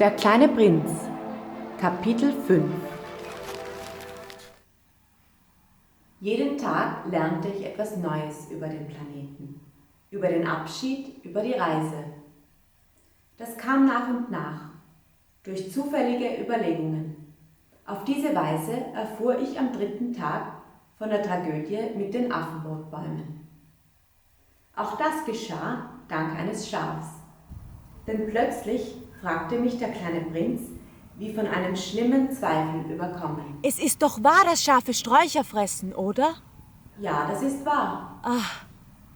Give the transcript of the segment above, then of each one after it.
Der kleine Prinz, Kapitel 5. Jeden Tag lernte ich etwas Neues über den Planeten, über den Abschied, über die Reise. Das kam nach und nach, durch zufällige Überlegungen. Auf diese Weise erfuhr ich am 3. Tag von der Tragödie mit den Affenbrotbäumen. Auch das geschah dank eines Schafs. Denn plötzlich fragte mich der kleine Prinz, wie von einem schlimmen Zweifel überkommen. Es ist doch wahr, dass Schafe Sträucher fressen, oder? Ja, das ist wahr. Ach,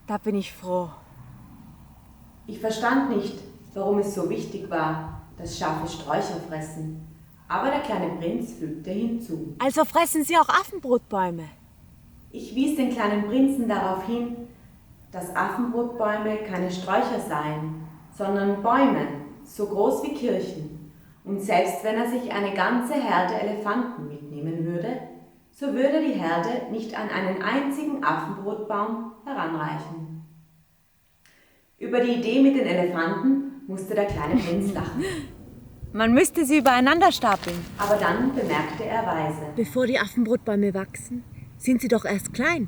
da bin ich froh. Ich verstand nicht, warum es so wichtig war, dass Schafe Sträucher fressen. Aber der kleine Prinz fügte hinzu. Also fressen sie auch Affenbrotbäume. Ich wies den kleinen Prinzen darauf hin, dass Affenbrotbäume keine Sträucher seien, sondern Bäume, so groß wie Kirchen. Und selbst wenn er sich eine ganze Herde Elefanten mitnehmen würde, so würde die Herde nicht an einen einzigen Affenbrotbaum heranreichen. Über die Idee mit den Elefanten musste der kleine Prinz lachen. Man müsste sie übereinander stapeln. Aber dann bemerkte er weise. Bevor die Affenbrotbäume wachsen, sind sie doch erst klein.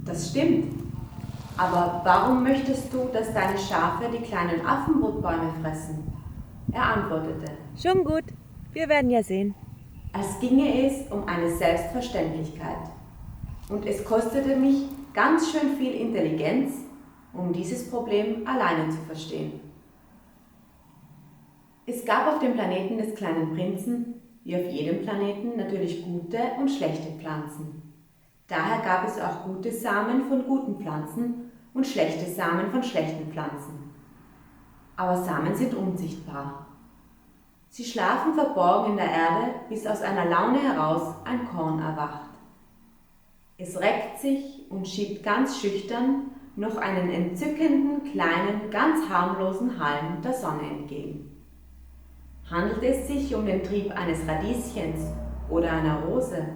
Das stimmt. Aber warum möchtest du, dass deine Schafe die kleinen Affenbrotbäume fressen? Er antwortete. Schon gut, wir werden ja sehen. Als ginge es um eine Selbstverständlichkeit. Und es kostete mich ganz schön viel Intelligenz, um dieses Problem alleine zu verstehen. Es gab auf dem Planeten des kleinen Prinzen, wie auf jedem Planeten, natürlich gute und schlechte Pflanzen. Daher gab es auch gute Samen von guten Pflanzen und schlechte Samen von schlechten Pflanzen. Aber Samen sind unsichtbar. Sie schlafen verborgen in der Erde, bis aus einer Laune heraus ein Korn erwacht. Es reckt sich und schiebt ganz schüchtern noch einen entzückenden, kleinen, ganz harmlosen Halm der Sonne entgegen. Handelt es sich um den Trieb eines Radieschens oder einer Rose,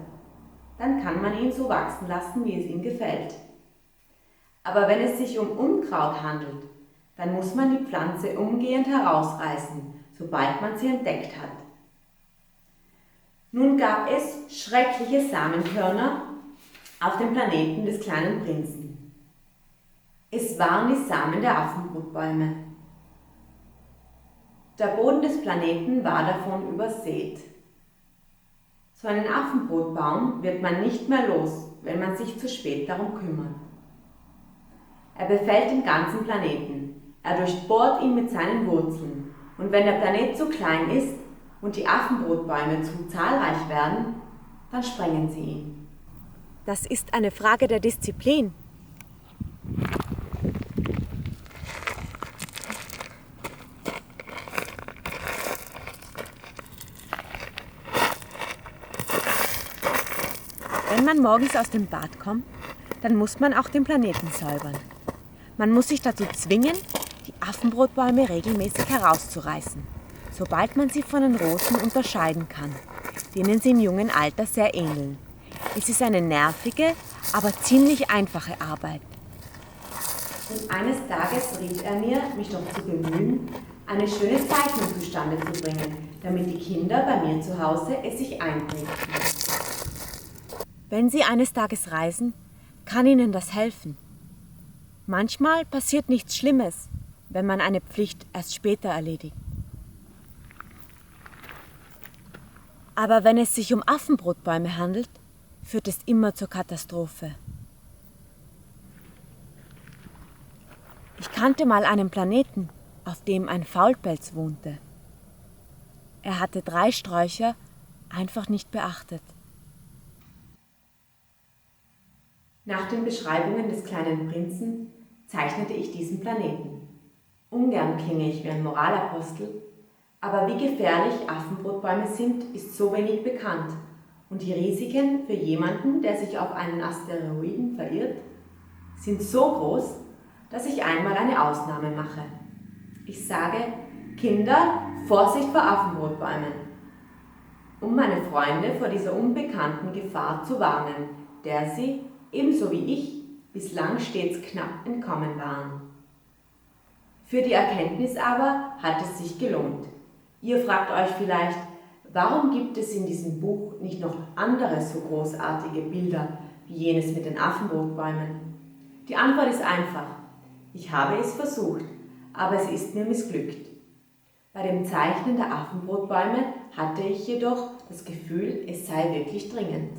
dann kann man ihn so wachsen lassen, wie es ihm gefällt. Aber wenn es sich um Unkraut handelt, dann muss man die Pflanze umgehend herausreißen, sobald man sie entdeckt hat. Nun gab es schreckliche Samenkörner auf dem Planeten des kleinen Prinzen. Es waren die Samen der Affenbrotbäume. Der Boden des Planeten war davon übersät. So einen Affenbrotbaum wird man nicht mehr los, wenn man sich zu spät darum kümmert. Er befällt den ganzen Planeten, er durchbohrt ihn mit seinen Wurzeln, und wenn der Planet zu klein ist und die Affenbrotbäume zu zahlreich werden, dann sprengen sie ihn. Das ist eine Frage der Disziplin. Wenn man morgens aus dem Bad kommt, dann muss man auch den Planeten säubern. Man muss sich dazu zwingen, die Affenbrotbäume regelmäßig herauszureißen, sobald man sie von den Rosen unterscheiden kann, denen sie im jungen Alter sehr ähneln. Es ist eine nervige, aber ziemlich einfache Arbeit. Und eines Tages riet er mir, mich doch zu bemühen, eine schöne Zeichnung zustande zu bringen, damit die Kinder bei mir zu Hause es sich einprägten. Wenn Sie eines Tages reisen, kann Ihnen das helfen. Manchmal passiert nichts Schlimmes, wenn man eine Pflicht erst später erledigt. Aber wenn es sich um Affenbrotbäume handelt, führt es immer zur Katastrophe. Ich kannte mal einen Planeten, auf dem ein Faulpelz wohnte. Er hatte 3 Sträucher einfach nicht beachtet. Nach den Beschreibungen des kleinen Prinzen zeichnete ich diesen Planeten. Ungern klinge ich wie ein Moralapostel, aber wie gefährlich Affenbrotbäume sind, ist so wenig bekannt. Und die Risiken für jemanden, der sich auf einen Asteroiden verirrt, sind so groß, dass ich einmal eine Ausnahme mache. Ich sage, Kinder, Vorsicht vor Affenbrotbäumen, um meine Freunde vor dieser unbekannten Gefahr zu warnen, der sie, ebenso wie ich, bislang stets knapp entkommen waren. Für die Erkenntnis aber hat es sich gelohnt. Ihr fragt euch vielleicht, warum gibt es in diesem Buch nicht noch andere so großartige Bilder wie jenes mit den Affenbrotbäumen? Die Antwort ist einfach. Ich habe es versucht, aber es ist mir missglückt. Bei dem Zeichnen der Affenbrotbäume hatte ich jedoch das Gefühl, es sei wirklich dringend.